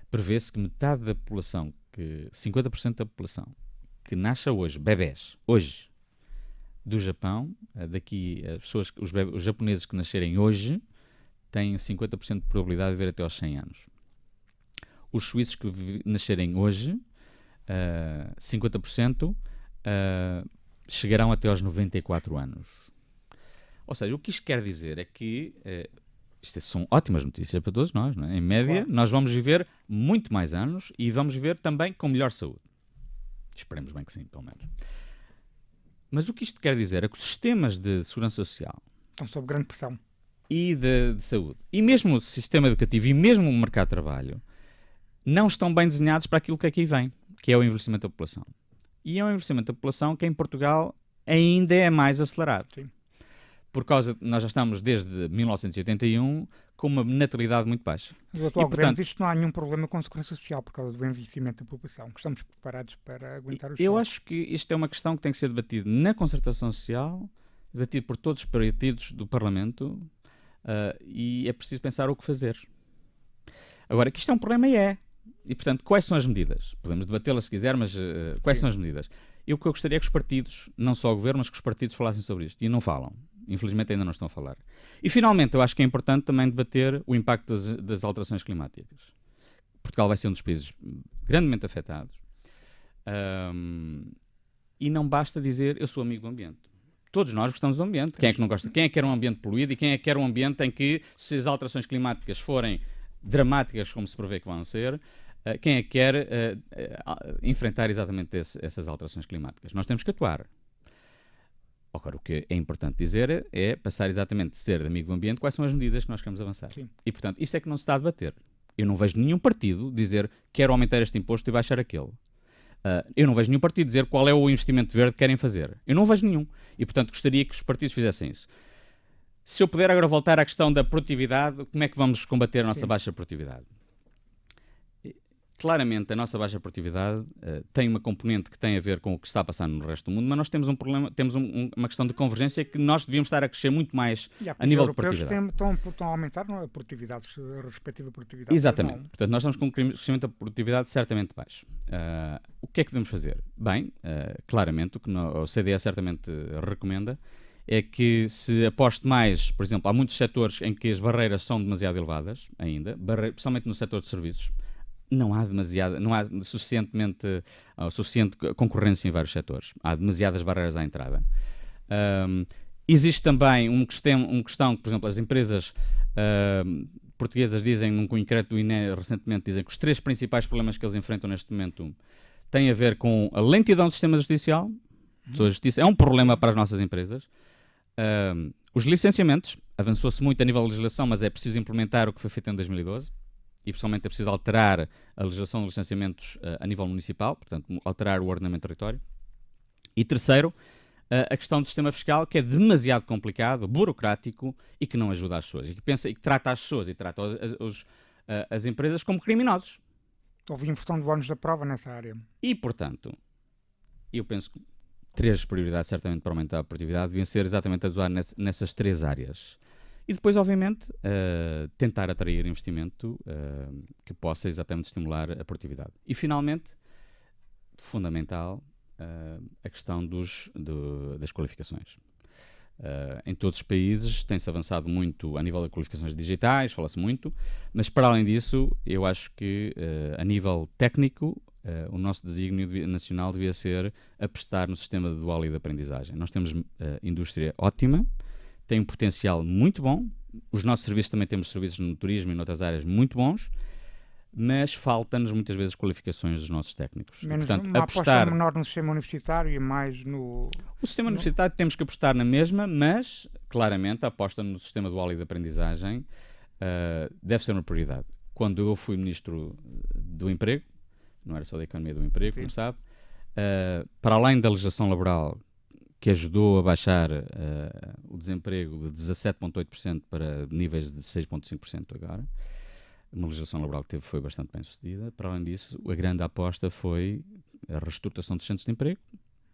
Prevê-se que metade da população, 50% da população, que nasce hoje, bebés, hoje, do Japão, daqui, os japoneses que nascerem hoje, têm 50% de probabilidade de viver até aos 100 anos. Os suíços que nascerem hoje, 50%, chegarão até aos 94 anos. Ou seja, o que isto quer dizer é que isto são ótimas notícias para todos nós, não é? Em média, nós vamos viver muito mais anos e vamos viver também com melhor saúde. Esperemos bem que sim, pelo menos. Mas o que isto quer dizer é que os sistemas de segurança social estão sob grande pressão. E de saúde, e mesmo o sistema educativo e mesmo o mercado de trabalho não estão bem desenhados para aquilo que aqui vem, que é o envelhecimento da população. E é um envelhecimento da população que em Portugal ainda é mais acelerado. Sim. Por causa, nós já estamos desde 1981 com uma natalidade muito baixa. O atual governo diz que não há nenhum problema com a segurança social por causa do envelhecimento da população, que estamos preparados para aguentar os Eu acho que isto é uma questão que tem que ser debatida na concertação social, debatida por todos os partidos do Parlamento, e é preciso pensar o que fazer. Agora, que isto é um problema e, portanto, quais são as medidas? Podemos debatê-la se quiser, mas quais são as medidas? O que eu gostaria é que os partidos, não só o governo, mas que os partidos falassem sobre isto. E não falam. Infelizmente ainda não estão a falar. E, finalmente, eu acho que é importante também debater o impacto das alterações climáticas. Portugal vai ser um dos países grandemente afetados. E não basta dizer, eu sou amigo do ambiente. Todos nós gostamos do ambiente. Quem é que não gosta? Quem é que quer um ambiente poluído e quem é que quer um ambiente em que, se as alterações climáticas forem dramáticas, como se prevê que vão ser, quem é que quer enfrentar exatamente essas alterações climáticas? Nós temos que atuar. Agora, o que é importante dizer é passar exatamente de ser amigo do ambiente, quais são as medidas que nós queremos avançar. Sim. E, portanto, isso é que não se está a debater. Eu não vejo nenhum partido dizer quero aumentar este imposto e baixar aquele. Eu não vejo nenhum partido dizer qual é o investimento verde que querem fazer. Eu não vejo nenhum. E, portanto, gostaria que os partidos fizessem isso. Se eu puder agora voltar à questão da produtividade, como é que vamos combater a nossa baixa produtividade? Claramente, a nossa baixa produtividade tem uma componente que tem a ver com o que está a passar no resto do mundo, mas nós temos um problema, temos uma questão de convergência que nós devíamos estar a crescer muito mais a nível de produtividade. Estão a aumentar a produtividade, a respectiva produtividade. Exatamente. Portanto, nós estamos com um crescimento da produtividade certamente baixo. O que é que devemos fazer? Bem, claramente, o que o CDE certamente recomenda é que se aposte mais, por exemplo, há muitos setores em que as barreiras são demasiado elevadas ainda, principalmente no setor de serviços. Não há suficiente concorrência em vários setores. Há demasiadas barreiras à entrada. Existe também uma questão que, por exemplo, as empresas portuguesas dizem, num concreto do INE recentemente, dizem que os 3 principais problemas que eles enfrentam neste momento têm a ver com a lentidão do sistema judicial. A justiça é um problema para as nossas empresas. Os licenciamentos, avançou-se muito a nível de legislação, mas é preciso implementar o que foi feito em 2012. E, pessoalmente, é preciso alterar a legislação de licenciamentos a nível municipal, portanto, alterar o ordenamento do território. E terceiro, a questão do sistema fiscal, que é demasiado complicado, burocrático e que não ajuda as pessoas. E que trata as pessoas e trata as empresas como criminosos. Houve inversão de bónus da prova nessa área. E, portanto, eu penso que 3 prioridades, certamente, para aumentar a produtividade deviam ser exatamente a usar nessas 3 áreas. E depois, obviamente, tentar atrair investimento que possa exatamente estimular a produtividade. E, finalmente, fundamental, a questão das qualificações. Em todos os países tem-se avançado muito a nível de qualificações digitais, fala-se muito, mas para além disso, eu acho que a nível técnico, o nosso desígnio nacional devia ser apostar no sistema de dual e de aprendizagem. Nós temos indústria ótima, tem um potencial muito bom. Os nossos serviços, também temos serviços no turismo e noutras áreas muito bons, mas falta-nos muitas vezes qualificações dos nossos técnicos. Menos, e, portanto, uma aposta menor no sistema universitário e mais no... O sistema universitário temos que apostar na mesma, mas claramente a aposta no sistema dual e de aprendizagem deve ser uma prioridade. Quando eu fui Ministro do Emprego, não era só da Economia do Emprego, como sabe, para além da legislação laboral que ajudou a baixar o desemprego de 17,8% para níveis de 6,5% agora. Uma legislação laboral que foi bastante bem sucedida. Para além disso, a grande aposta foi a reestruturação dos centros de emprego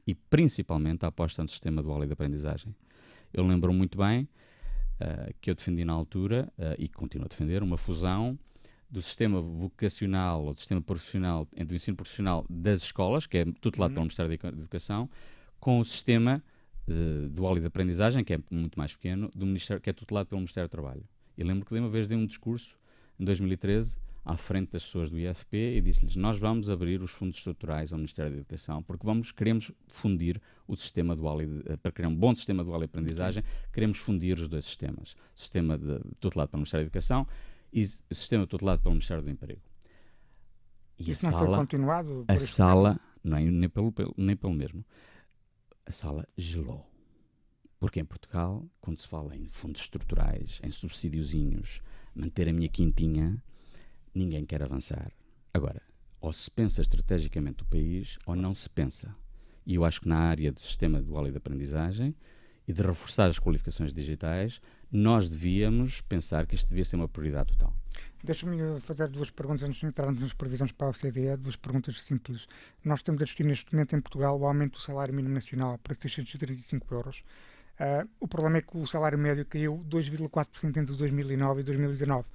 e principalmente a aposta no sistema dual e de aprendizagem. Eu lembro muito bem que eu defendi na altura, e continuo a defender, uma fusão do sistema vocacional ou do sistema profissional, entre o ensino profissional das escolas, que é tutelado pelo Ministério da Educação, com o sistema dual e de aprendizagem, que é muito mais pequeno, que é tutelado pelo Ministério do Trabalho. E lembro que de uma vez dei um discurso, em 2013, à frente das pessoas do IFP e disse-lhes: nós vamos abrir os fundos estruturais ao Ministério da Educação porque queremos fundir o sistema dual para criar um bom sistema dual de aprendizagem, queremos fundir os 2 sistemas. O sistema tutelado pelo Ministério da Educação e o sistema tutelado pelo Ministério do Emprego. E isso não foi continuado? A sala, nem pelo mesmo, a sala gelou. Porque em Portugal, quando se fala em fundos estruturais, em subsídiozinhos, manter a minha quintinha, ninguém quer avançar. Agora, ou se pensa estrategicamente o país, ou não se pensa. E eu acho que na área do sistema dual e de aprendizagem e de reforçar as qualificações digitais, nós devíamos pensar que isto devia ser uma prioridade total. Deixa-me fazer 2 perguntas antes de entrarmos nas previsões para a OCDE, 2 perguntas simples. Nós estamos a assistir neste momento em Portugal o aumento do salário mínimo nacional para 635 euros. O problema é que o salário médio caiu 2,4% entre 2009 e 2019,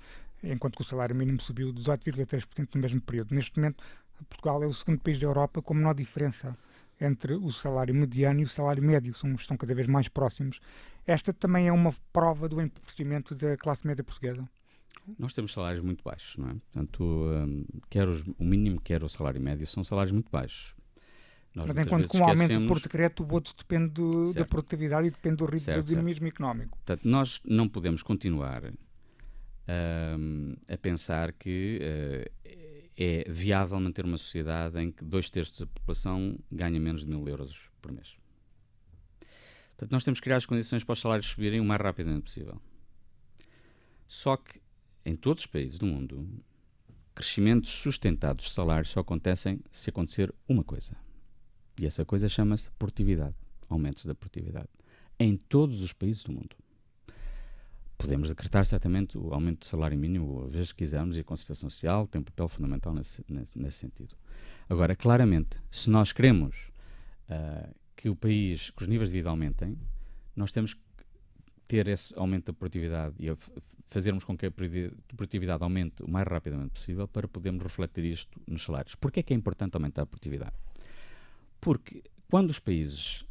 enquanto que o salário mínimo subiu 18,3% no mesmo período. Neste momento, Portugal é o segundo país da Europa com menor diferença entre o salário mediano e o salário médio, estão cada vez mais próximos. Esta também é uma prova do empobrecimento da classe média portuguesa. Nós temos salários muito baixos, não é? Portanto, quer o mínimo, quer o salário médio, são salários muito baixos. Mas enquanto com o aumento por decreto, o outro depende da produtividade e depende do ritmo do dinamismo económico. Portanto, nós não podemos continuar a pensar que é viável manter uma sociedade em que 2/3 da população ganha menos de 1.000 euros por mês. Portanto, nós temos que criar as condições para os salários subirem o mais rapidamente possível. Só que, em todos os países do mundo, crescimentos sustentados de salários só acontecem se acontecer uma coisa. E essa coisa chama-se produtividade. Aumentos da produtividade. Em todos os países do mundo. Podemos decretar certamente o aumento do salário mínimo, às vezes que quisermos, e a concertação social tem um papel fundamental nesse sentido. Agora, claramente, se nós queremos que os níveis de vida aumentem, nós temos que ter esse aumento da produtividade e fazermos com que a produtividade aumente o mais rapidamente possível para podermos refletir isto nos salários. Porquê é que é importante aumentar a produtividade? Porque quando os países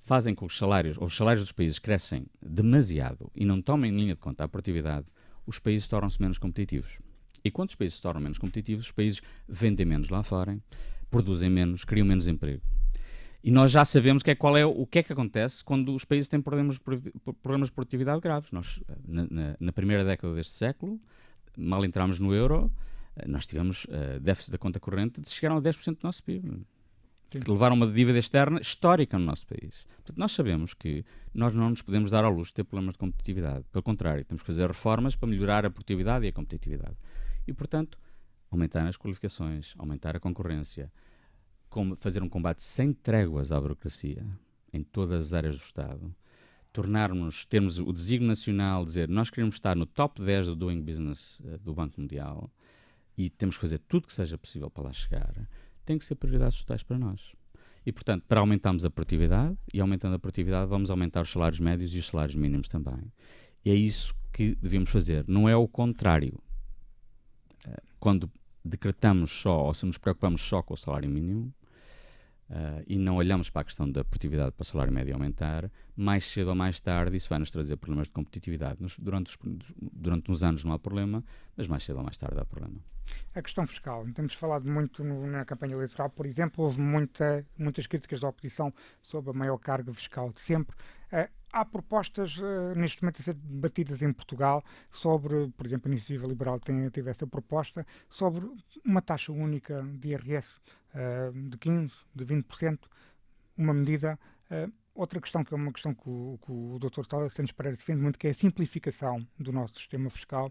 fazem com que os salários dos países crescem demasiado e não tomem em linha de conta a produtividade, os países tornam-se menos competitivos. E quando os países se tornam menos competitivos, os países vendem menos lá fora, produzem menos, criam menos emprego. E nós já sabemos o que é que acontece quando os países têm problemas de produtividade graves. Nós, na primeira década deste século, mal entramos no euro, nós tivemos déficit da conta corrente de chegaram a 10% do nosso PIB. Sim. Que levaram uma dívida externa histórica no nosso país. Portanto, nós sabemos que nós não nos podemos dar ao luxo de ter problemas de competitividade. Pelo contrário, temos que fazer reformas para melhorar a produtividade e a competitividade. E, portanto, aumentar as qualificações, aumentar a concorrência, fazer um combate sem tréguas à burocracia em todas as áreas do Estado, termos o desígnio nacional, dizer nós queremos estar no top 10 do Doing Business do Banco Mundial e temos que fazer tudo que seja possível para lá chegar, tem que ser prioridades totais para nós. E, portanto, para aumentarmos a produtividade, e aumentando a produtividade, vamos aumentar os salários médios e os salários mínimos também. E é isso que devemos fazer, não é o contrário. Quando decretamos só, ou se nos preocupamos só com o salário mínimo, e não olhamos para a questão da produtividade para o salário médio aumentar, mais cedo ou mais tarde isso vai nos trazer problemas de competitividade. Durante uns anos não há problema, mas mais cedo ou mais tarde há problema. A questão fiscal, temos falado muito na campanha eleitoral, por exemplo, houve muitas críticas da oposição sobre a maior carga fiscal de sempre. Há propostas neste momento a ser debatidas em Portugal sobre, por exemplo, a Iniciativa Liberal teve essa proposta, sobre uma taxa única de IRS de 15%, de 20%, uma medida. Outra questão, que é uma questão que o Dr. Santos Pereira defende muito, que é a simplificação do nosso sistema fiscal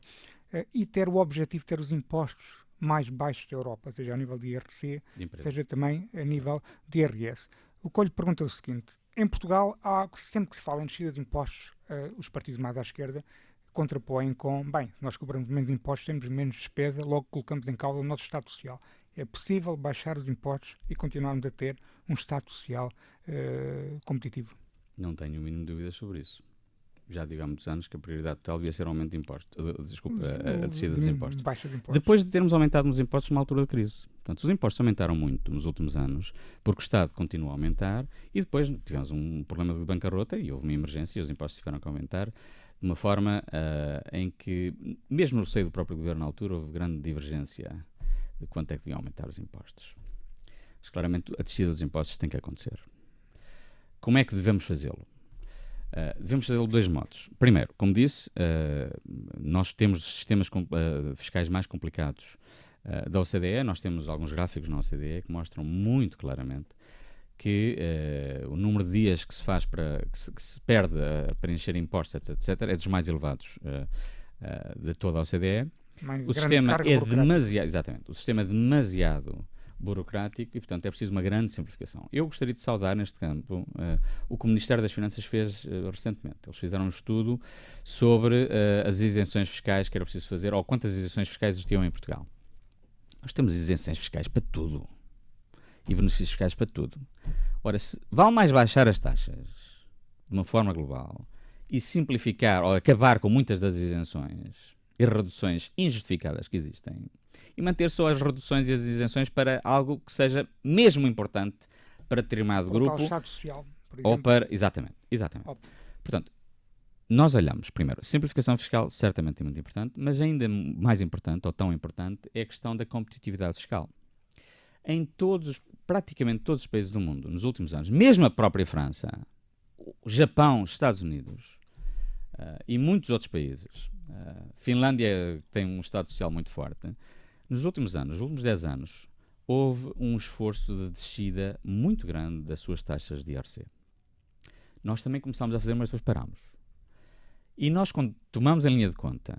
e ter o objetivo de ter os impostos mais baixos da Europa, seja a nível de IRC, seja também a nível de IRS. O que eu lhe pergunto é o seguinte: em Portugal, sempre que se fala em descida de impostos, os partidos mais à esquerda contrapõem com, se nós cobramos menos impostos, temos menos despesa, logo colocamos em causa o nosso Estado Social. É possível baixar os impostos e continuarmos a ter um Estado Social competitivo? Não tenho o mínimo de dúvidas sobre isso. Já digo há muitos anos que a prioridade total devia ser o aumento de impostos. A descida dos impostos. Baixa de impostos. Depois de termos aumentado os impostos numa altura de crise. Portanto, os impostos aumentaram muito nos últimos anos, porque o Estado continua a aumentar, e depois tivemos um problema de bancarrota e houve uma emergência e os impostos tiveram que aumentar de uma forma em que, mesmo no seio do próprio governo na altura, houve grande divergência de quanto é que deviam aumentar os impostos. Mas claramente a descida dos impostos tem que acontecer. Como é que devemos fazê-lo? Devemos fazê-lo de dois modos. Primeiro, como disse, nós temos sistemas fiscais mais complicados da OCDE. Nós temos alguns gráficos na OCDE que mostram muito claramente que o número de dias que se faz que se perde para encher impostos, etc., é dos mais elevados de toda a OCDE. O sistema é demasiado burocrático e, portanto, é preciso uma grande simplificação. Eu gostaria de saudar neste campo o que o Ministério das Finanças fez recentemente. Eles fizeram um estudo sobre as isenções fiscais que era preciso fazer, ou quantas isenções fiscais existiam em Portugal. Nós temos isenções fiscais para tudo e benefícios fiscais para tudo. Ora, vale mais baixar as taxas de uma forma global e simplificar ou acabar com muitas das isenções e reduções injustificadas que existem e manter só as reduções e as isenções para algo que seja mesmo importante para determinado grupo. Para o Estado Social, por exemplo. Ou para... Exatamente. Portanto, nós olhamos, primeiro, simplificação fiscal certamente é muito importante, mas ainda mais importante, ou tão importante, é a questão da competitividade fiscal. Em praticamente todos os países do mundo, nos últimos anos, mesmo a própria França, o Japão, os Estados Unidos e muitos outros países, Finlândia tem um Estado Social muito forte, nos últimos 10 anos, houve um esforço de descida muito grande das suas taxas de IRC. nós também começámos a fazer, mas depois parámos. E nós, quando tomamos em linha de conta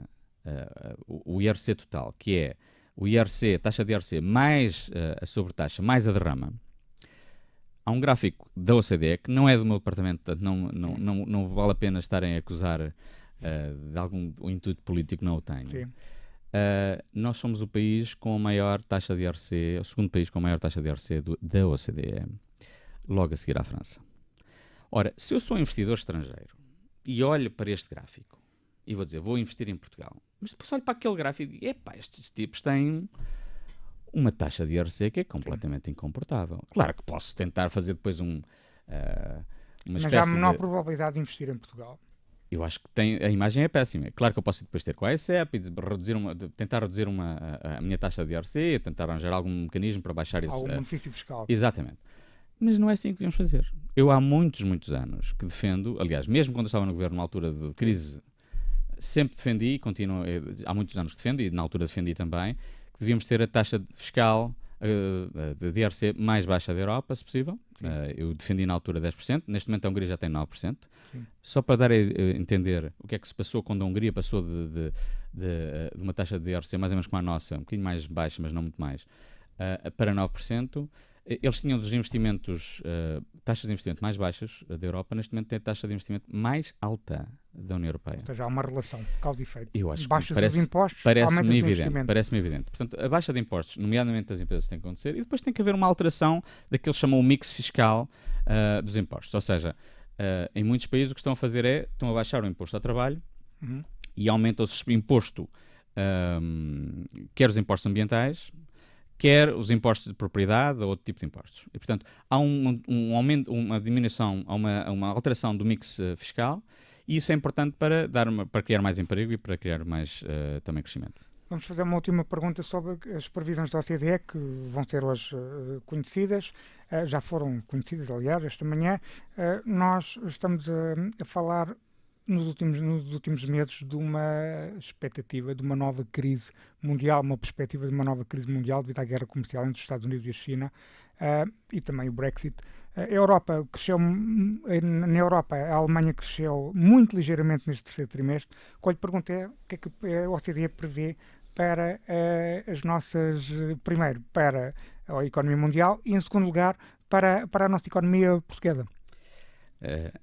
o IRC total, que é o IRC, a taxa de IRC, mais a sobretaxa, mais a derrama, há um gráfico da OCDE, que não é do meu departamento, portanto não vale a pena estarem a acusar de algum intuito político, não o tenho. Nós somos o país com a maior taxa de IRC, o segundo país com a maior taxa de IRC da OCDE, logo a seguir à França. Ora, se eu sou um investidor estrangeiro e olho para este gráfico e vou dizer, vou investir em Portugal, mas depois olho para aquele gráfico e digo, epá, estes tipos têm uma taxa de IRC que é completamente incomportável. Claro que posso tentar fazer depois uma mas espécie há menor probabilidade de investir em Portugal. Eu acho que a imagem é péssima. Claro que eu posso depois ter com a ASEP e tentar reduzir a minha taxa de IRC, tentar arranjar algum mecanismo para baixar isso. Algum benefício fiscal. Exatamente. Mas não é assim que devemos fazer. Eu há muitos anos que defendo, aliás, mesmo quando eu estava no governo, numa altura de crise, sempre defendi e continuo, há muitos anos que defendo, e na altura defendi também, que devíamos ter a taxa fiscal de IRC mais baixa da Europa, se possível. Eu defendi na altura 10%, neste momento a Hungria já tem 9%. Sim. Só para dar a entender o que é que se passou quando a Hungria passou de uma taxa de IRC mais ou menos como a nossa, um bocadinho mais baixa, mas não muito mais, para 9%. Eles tinham dos investimentos, taxas de investimento mais baixas da Europa, neste momento tem a taxa de investimento mais alta da União Europeia. Ou seja, há uma relação, causa e efeito. Eu acho Baixas que os impostos, parece-me evidente. Portanto, a baixa de impostos, nomeadamente das empresas, tem que acontecer, e depois tem que haver uma alteração daquilo que chamam o mix fiscal dos impostos. Ou seja, em muitos países o que estão a fazer estão a baixar o imposto ao trabalho e aumentam-se o imposto, quer os impostos ambientais, quer os impostos de propriedade ou outro tipo de impostos. E, portanto, há um aumento, uma diminuição, uma alteração do mix fiscal, e isso é importante para criar mais emprego e para criar mais também crescimento. Vamos fazer uma última pergunta sobre as previsões da OCDE, que vão ser hoje conhecidas, já foram conhecidas, aliás, esta manhã. Nós estamos a falar nos últimos meses de uma expectativa de uma nova crise mundial, uma perspectiva de uma nova crise mundial devido à guerra comercial entre os Estados Unidos e a China e também o Brexit. A Europa cresceu, na Europa a Alemanha cresceu muito ligeiramente neste terceiro trimestre. O que eu lhe pergunto é o que é que a OCDE prevê para as nossas, primeiro, para a economia mundial e, em segundo lugar, para a nossa economia portuguesa.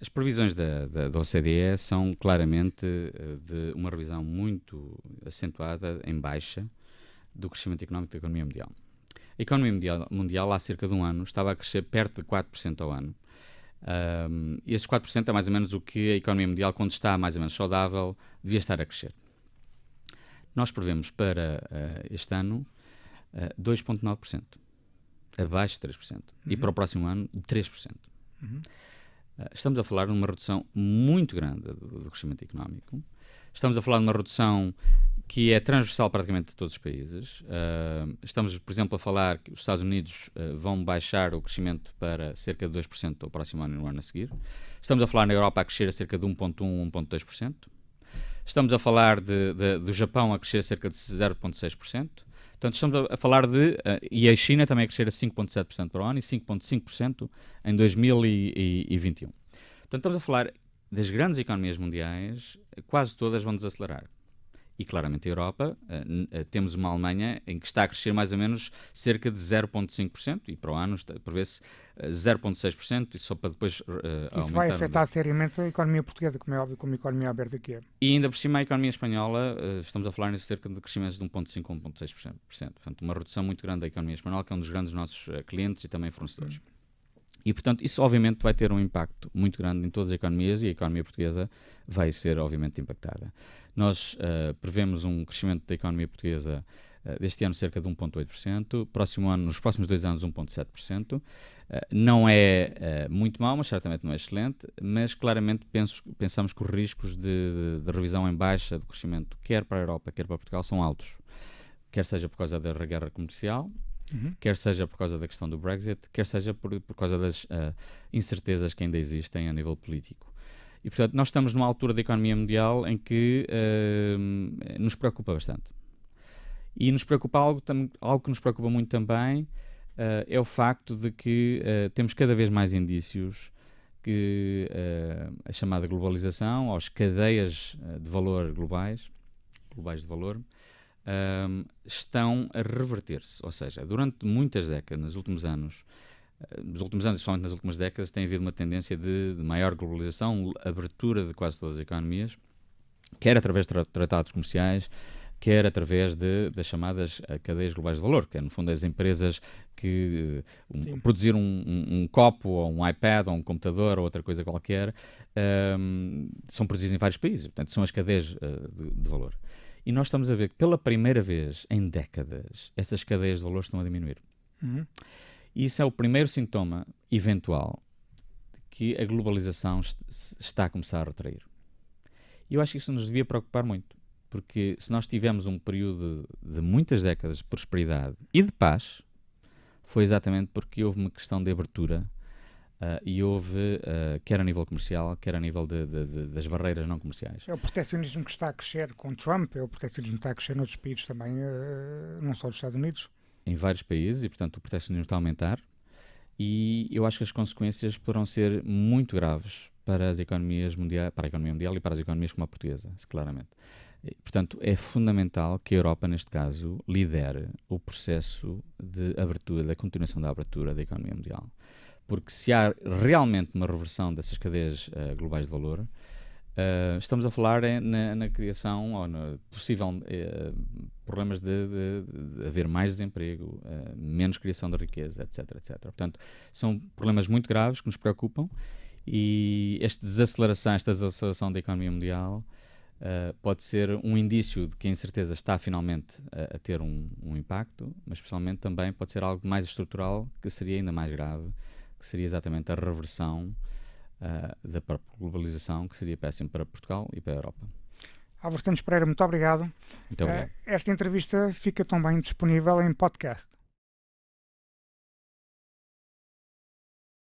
As previsões da OCDE são claramente de uma revisão muito acentuada em baixa do crescimento económico da economia mundial. A economia mundial há cerca de um ano estava a crescer perto de 4% ao ano. E esses 4% é mais ou menos o que a economia mundial, quando está mais ou menos saudável, devia estar a crescer. Nós prevemos para este ano 2,9%, abaixo de 3%, e para o próximo ano 3%. Estamos a falar de uma redução muito grande do crescimento económico. Estamos a falar de uma redução que é transversal praticamente de todos os países. Estamos, por exemplo, a falar que os Estados Unidos vão baixar o crescimento para cerca de 2% no próximo ano e no ano a seguir. Estamos a falar na Europa a crescer a cerca de 1,1%, 1,2%. Estamos a falar do Japão a crescer a cerca de 0,6%. Portanto, estamos a falar e a China também a crescer a 5,7% para o ano e 5,5% em 2021. Portanto, estamos a falar das grandes economias mundiais, quase todas vão desacelerar. E claramente a Europa, temos uma Alemanha em que está a crescer mais ou menos cerca de 0,5% e para o ano prevê-se 0,6% e só para depois aumentar. Isso vai afetar seriamente a economia portuguesa, como é óbvio, como a economia aberta que é. E ainda por cima a economia espanhola, estamos a falar em cerca de crescimentos de 1,5% a 1,6%. Portanto, uma redução muito grande da economia espanhola, que é um dos grandes nossos clientes e também fornecedores. E, portanto, isso obviamente vai ter um impacto muito grande em todas as economias e a economia portuguesa vai ser obviamente impactada. Nós prevemos um crescimento da economia portuguesa deste ano cerca de 1,8%, próximo ano, nos próximos 2 anos 1,7%. Não é muito mau, mas certamente não é excelente, mas claramente pensamos que os riscos de revisão em baixa do crescimento, quer para a Europa, quer para Portugal, são altos. Quer seja por causa da guerra comercial, quer seja por causa da questão do Brexit, quer seja por causa das incertezas que ainda existem a nível político. E, portanto, nós estamos numa altura da economia mundial em que nos preocupa bastante. E nos preocupa algo que nos preocupa muito também, é o facto de que temos cada vez mais indícios que a chamada globalização, ou as cadeias de valor globais de valor, estão a reverter-se. Ou seja, durante muitas décadas, nos últimos anos, principalmente nas últimas décadas, tem havido uma tendência de maior globalização, abertura de quase todas as economias, quer através de tratados comerciais, quer através das chamadas cadeias globais de valor, que é, no fundo, as empresas que produzir um copo, ou um iPad, ou um computador, ou outra coisa qualquer, são produzidos em vários países. Portanto, são as cadeias de valor. E nós estamos a ver que, pela primeira vez em décadas, essas cadeias de valor estão a diminuir. E isso é o primeiro sintoma eventual de que a globalização está a começar a retrair. E eu acho que isso nos devia preocupar muito, porque se nós tivemos um período de muitas décadas de prosperidade e de paz, foi exatamente porque houve uma questão de abertura e houve, quer a nível comercial, quer a nível das barreiras não comerciais. É o proteccionismo que está a crescer com Trump, é o proteccionismo que está a crescer noutros países também, não só dos Estados Unidos. Em vários países, e portanto o proteccionismo está a aumentar, e eu acho que as consequências poderão ser muito graves para as economias mundiais, para a economia mundial e para as economias como a portuguesa, claramente. E, portanto, é fundamental que a Europa, neste caso, lidere o processo de abertura, da continuação da abertura da economia mundial. Porque se há realmente uma reversão dessas cadeias globais de valor, estamos a falar na criação ou no possível problemas de haver mais desemprego, menos criação de riqueza, etc, etc. Portanto, são problemas muito graves que nos preocupam, e esta desaceleração da economia mundial pode ser um indício de que a incerteza está finalmente a ter um impacto, mas especialmente também pode ser algo mais estrutural, que seria ainda mais grave, que seria exatamente a reversão da própria globalização, que seria péssimo para Portugal e para a Europa. Álvaro Santos Pereira, muito obrigado. Muito obrigado. Esta entrevista fica também disponível em podcast.